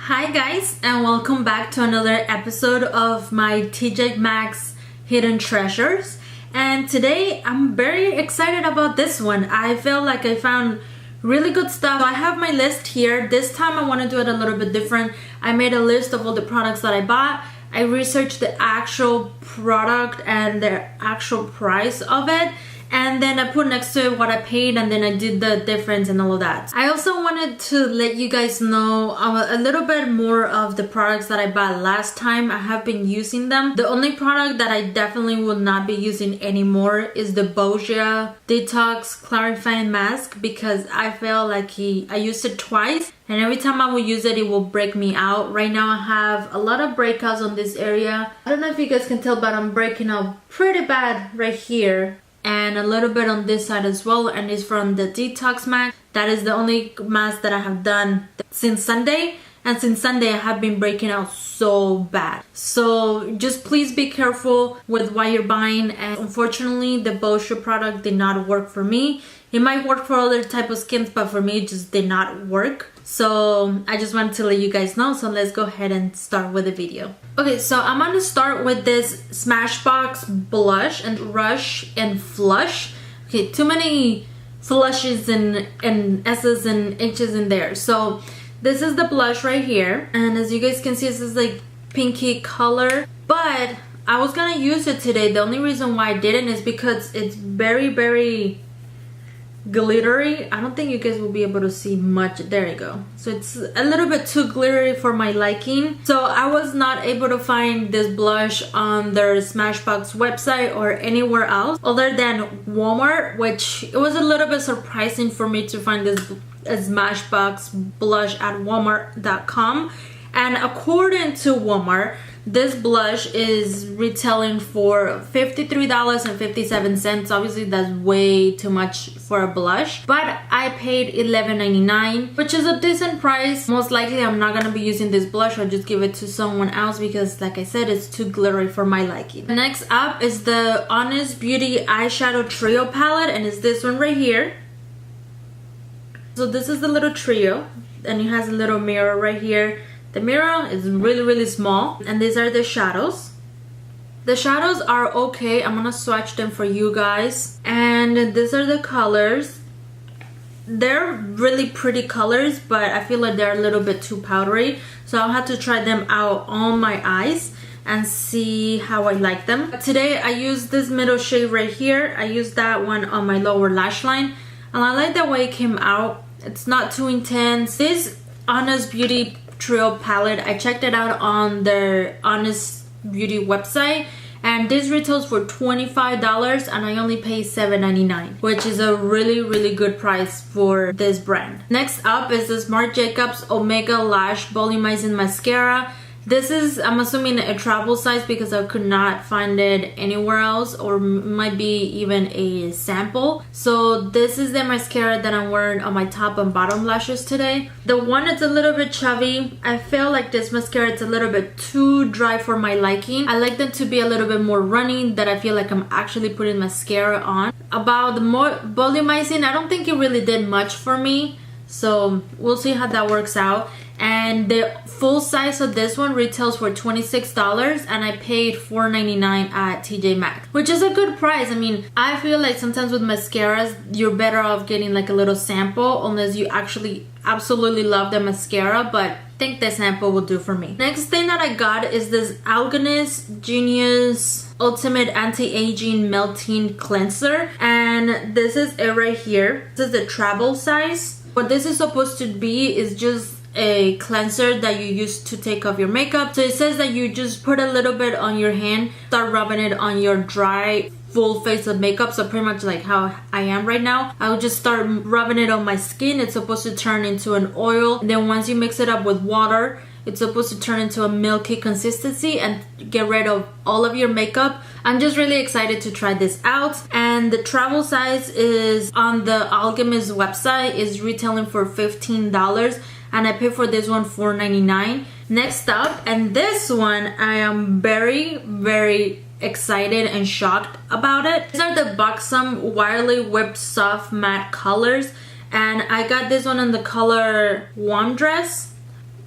Hi guys, and welcome back to another episode of my TJ Maxx Hidden Treasures. And today I'm very excited about this one. I feel like I found really good stuff. I have my list here. This time I want to do it a little bit different. I made a list of all the products that I bought. I researched the actual product and the actual price of it, and then I put next to it what I paid, and then I did the difference and all of that. I also wanted to let you guys know a little bit more of the products that I bought last time. I have been using them. The only product that I definitely will not be using anymore is the Boscia Detox Clarifying Mask, because I feel like I used it twice and every time I will use it, it will break me out. Right now I have a lot of breakouts on this area. I don't know if you guys can tell, but I'm breaking out pretty bad right here and a little bit on this side as well, and it's from the Detox Mask. That is the only mask that I have done since Sunday, and since Sunday I have been breaking out so bad. So just please be careful with what you're buying. And unfortunately the Boscia product did not work for me. It might work for other type of skins, but for me it just did not work. So I just wanted to let you guys know. So let's go ahead and start with the video. Okay, so I'm gonna start with this Smashbox blush and Rush and Flush. Okay, too many flushes and S's and H's in there. So this is the blush right here, and as you guys can see, this is like pinky color, but I was gonna use it today. The only reason why I didn't is because it's very glittery. I don't think you guys will be able to see much. There you go. So it's a little bit too glittery for my liking. So I was not able to find this blush on their Smashbox website or anywhere else other than Walmart, which it was a little bit surprising for me to find this Smashbox blush at walmart.com. And according to Walmart, this blush is retailing for $53.57. Obviously that's way too much for a blush, but I paid $11.99, which is a decent price. Most likely I'm not gonna be using this blush. I'll just give it to someone else because, like I said, it's too glittery for my liking. Next up is the Honest Beauty eyeshadow trio palette, and it's this one right here. So this is the little trio, and it has a little mirror right here. The mirror is really small, and these are the shadows. The shadows are okay. I'm gonna swatch them for you guys, and these are the colors. They're really pretty colors, but I feel like they're a little bit too powdery, so I'll have to try them out on my eyes and see how I like them. Today I used this middle shade right here. I used that one on my lower lash line, and I like the way it came out. It's not too intense. This Honest Beauty trio palette, I checked it out on their Honest Beauty website, and this retails for $25 and I only paid $7.99, which is a really good price for this brand. Next up is this Marc Jacobs Omega Lash Volumizing Mascara. This is, I'm assuming, a travel size because I could not find it anywhere else, or might be even a sample. So this is the mascara that I'm wearing on my top and bottom lashes today. The one that's a little bit chubby. I feel like this mascara is a little bit too dry for my liking. I like them to be a little bit more runny, that I feel like I'm actually putting mascara on. About the more volumizing, I don't think it really did much for me. So we'll see how that works out. And the full size of this one retails for $26 and I paid $4.99 at TJ Maxx, which is a good price. I mean, I feel like sometimes with mascaras you're better off getting like a little sample unless you actually absolutely love the mascara, but I think the sample will do for me. Next thing that I got is this Alganist Genius Ultimate Anti-Aging Melting Cleanser, and this is it right here. This is the travel size. What this is supposed to be is just a cleanser that you use to take off your makeup. So it says that you just put a little bit on your hand, start rubbing it on your dry full face of makeup. So pretty much like how I am right now, I would just start rubbing it on my skin. It's supposed to turn into an oil, and then once you mix it up with water, it's supposed to turn into a milky consistency and get rid of all of your makeup. I'm just really excited to try this out. And the travel size is on the Alchemist website, is retailing for $15 and I paid for this one $4.99. Next up, and this one I am very excited and shocked about it. These are the Buxom Wirely Whipped Soft Matte colors, and I got this one in the color Warm Dress.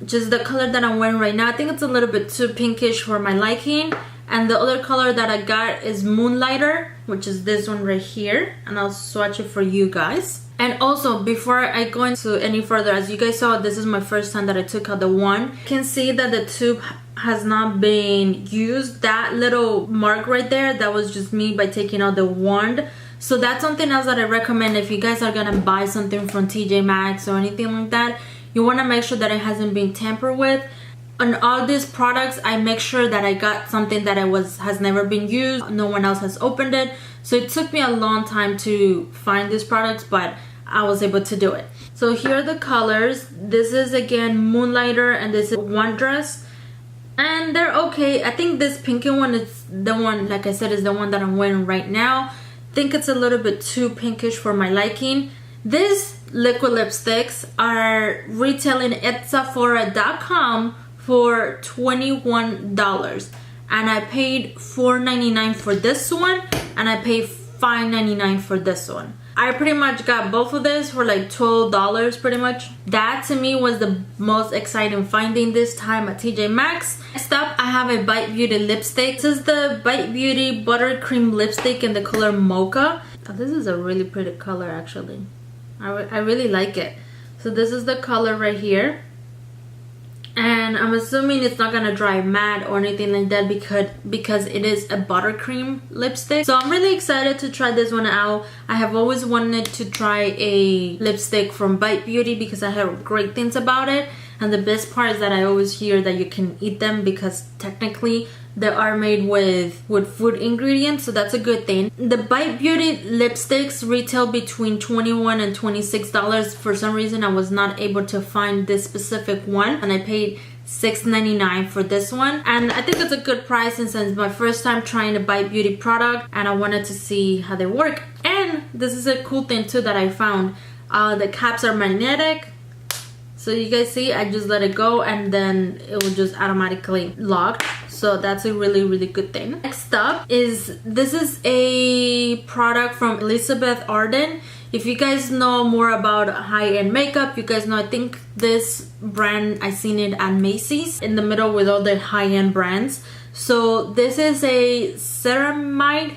which is the color that I'm wearing right now. I think it's a little bit too pinkish for my liking. And the other color that I got is Moonlighter, which is this one right here. And I'll swatch it for you guys. And also, before I go into any further, as you guys saw, this is my first time that I took out the wand. You can see that the tube has not been used. That little mark right there, that was just me by taking out the wand. So that's something else that I recommend if you guys are gonna buy something from TJ Maxx or anything like that. You wanna make sure that it hasn't been tampered with. On all these products, I make sure that I got something that has never been used. No one else has opened it. So it took me a long time to find these products, but I was able to do it. So here are the colors. This is again Moonlighter, and this is Wondrous. And they're okay. I think this pinky one is the one, like I said, is the one that I'm wearing right now. I think it's a little bit too pinkish for my liking. These liquid lipsticks are retailing at Sephora.com for $21, and I paid $4.99 for this one, and I paid $5.99 for this one. I pretty much got both of this for like $12 pretty much. That to me was the most exciting finding this time at TJ Maxx. Next up, I have a Bite Beauty lipstick. This is the Bite Beauty Buttercream lipstick in the color Mocha. Oh, this is a really pretty color actually. I really like it. So this is the color right here. And I'm assuming it's not gonna dry matte or anything like that because it is a buttercream lipstick. So I'm really excited to try this one out. I have always wanted to try a lipstick from Bite Beauty because I heard great things about it. And the best part is that I always hear that you can eat them because technically they are made with food ingredients, so that's a good thing. The Bite Beauty lipsticks retail between $21 and $26. For some reason I was not able to find this specific one, and I paid $6.99 for this one, and I think it's a good price since it's my first time trying a Bite Beauty product and I wanted to see how they work. And this is a cool thing too that I found. The caps are magnetic. So you guys see, I just let it go and then it will just automatically lock. So that's a really, really good thing. Next up is, this is a product from Elizabeth Arden. If you guys know more about high-end makeup, you guys know, I think this brand, I seen it at Macy's in the middle with all the high-end brands. So this is a ceramide.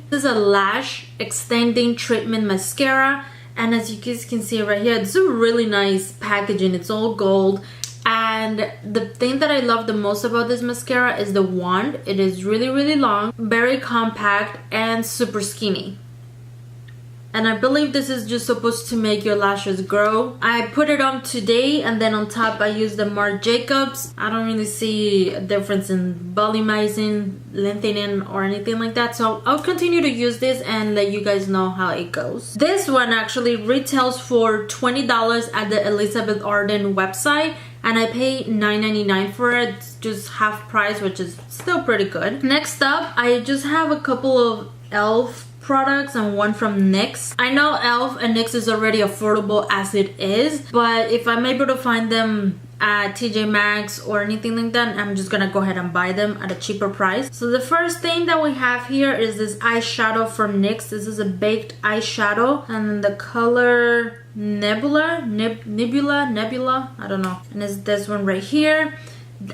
This is a lash extending treatment mascara. And as you guys can see right here, it's a really nice packaging. It's all gold. And the thing that I love the most about this mascara is the wand. It is really, really long, very compact, and super skinny. And I believe this is just supposed to make your lashes grow. I put it on today, and then on top I use the Marc Jacobs. I don't really see a difference in volumizing, lengthening, or anything like that. So I'll continue to use this and let you guys know how it goes. This one actually retails for $20 at the Elizabeth Arden website, and I paid $9.99 for it. It's just half price, which is still pretty good. Next up, I just have a couple of e.l.f. products and one from NYX. I know e.l.f. and NYX is already affordable as it is, but if I'm able to find them at TJ Maxx or anything like that, I'm just gonna go ahead and buy them at a cheaper price. So the first thing that we have here is this eyeshadow from NYX. This is a baked eyeshadow, and the color Nebula, I don't know. And it's this one right here.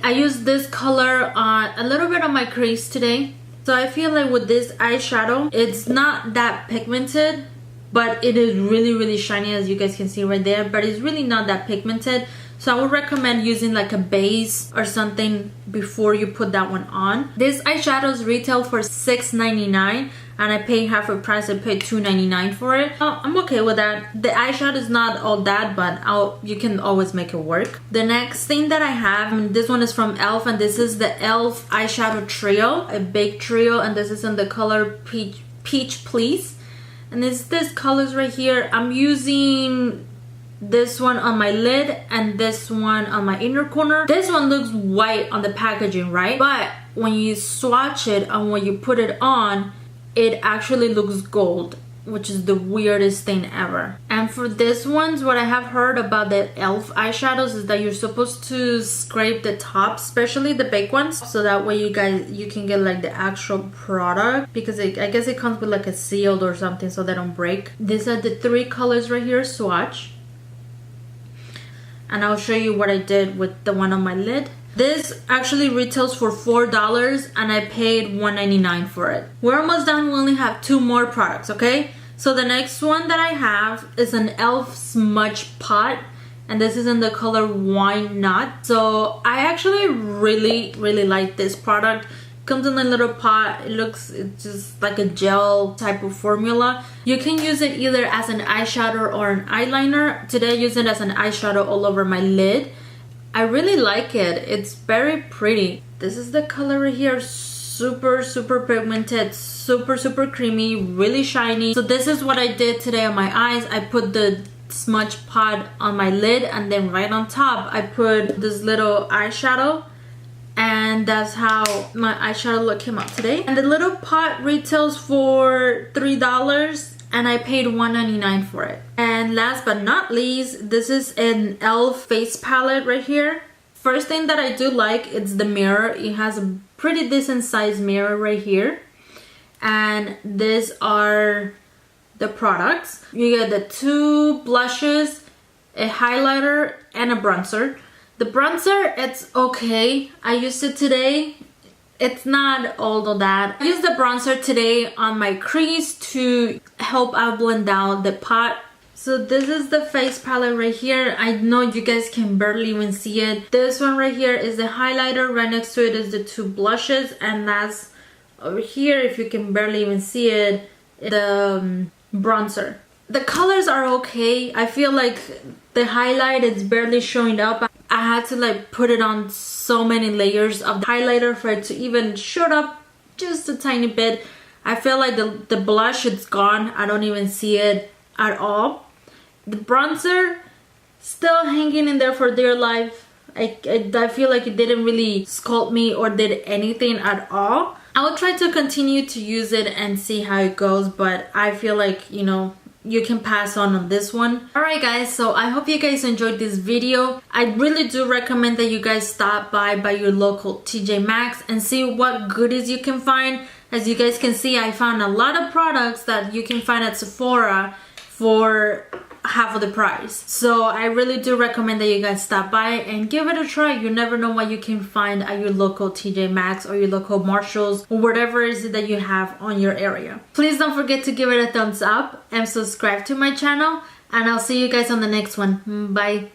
I used this color on a little bit on my crease today. So I feel like with this eyeshadow, it's not that pigmented, but it is really, really shiny, as you guys can see right there, but it's really not that pigmented. So I would recommend using like a base or something before you put that one on. This eyeshadows retail for $6.99, and I paid half the price. I paid $2.99 for it. I'm okay with that. The eyeshadow is not all that, but you can always make it work. The next thing that I have, and this one is from e.l.f., and this is the e.l.f. eyeshadow trio, a big trio, and this is in the color Peach Please. And it's this colors right here. I'm using this one on my lid and this one on my inner corner. This one looks white on the packaging, right? But when you swatch it and when you put it on, it actually looks gold, which is the weirdest thing ever. And for this ones, what I have heard about the e.l.f. eyeshadows is that you're supposed to scrape the top, especially the big ones, so that way you can get like the actual product, because I guess it comes with like a seal or something so they don't break. These are the three colors right here, swatch. and I'll show you what I did with the one on my lid. This actually retails for $4 and I paid $1.99 for it. We're almost done. We only have 2 more products, okay? So the next one that I have is an e.l.f. smudge pot, and this is in the color Why Not. So I actually really like this product. Comes in a little pot. It's just like a gel type of formula. You can use it either as an eyeshadow or an eyeliner. Today I use it as an eyeshadow all over my lid. I really like it. It's very pretty. This is the color right here. Super pigmented, super creamy, really shiny. So this is what I did today on my eyes. I put the smudge pot on my lid, and then right on top I put this little eyeshadow, and that's how my eyeshadow look came out today. And the little pot retails for $3 and I paid $1.99 for it. And last but not least, this is an e.l.f. face palette right here. First thing that I do like is the mirror. It has a pretty decent sized mirror right here, and these are the products. You get the 2 blushes, a highlighter, and a bronzer. The bronzer, it's okay. I used it today. It's not all of that. I used the bronzer today on my crease to help out blend out the pot. So this is the face palette right here. I know you guys can barely even see it. This one right here is the highlighter. Right next to it is the 2 blushes, and that's over here, if you can barely even see it, the bronzer. The colors are okay. I feel like the highlight is barely showing up. I had to like put it on so many layers of the highlighter for it to even show up just a tiny bit. I feel like the blush, it's gone. I don't even see it at all. The bronzer still hanging in there for dear life. I feel like it didn't really sculpt me or did anything at all. I will try to continue to use it and see how it goes, but I feel like, you know, you can pass on this one. Alright guys, so I hope you guys enjoyed this video. I really do recommend that you guys stop by your local TJ Maxx and see what goodies you can find. As you guys can see, I found a lot of products that you can find at Sephora for half of the price. So I really do recommend that you guys stop by and give it a try. You never know what you can find at your local TJ Maxx or your local Marshalls or whatever it is that you have on your area. Please don't forget to give it a thumbs up and subscribe to my channel, and I'll see you guys on the next one. Bye.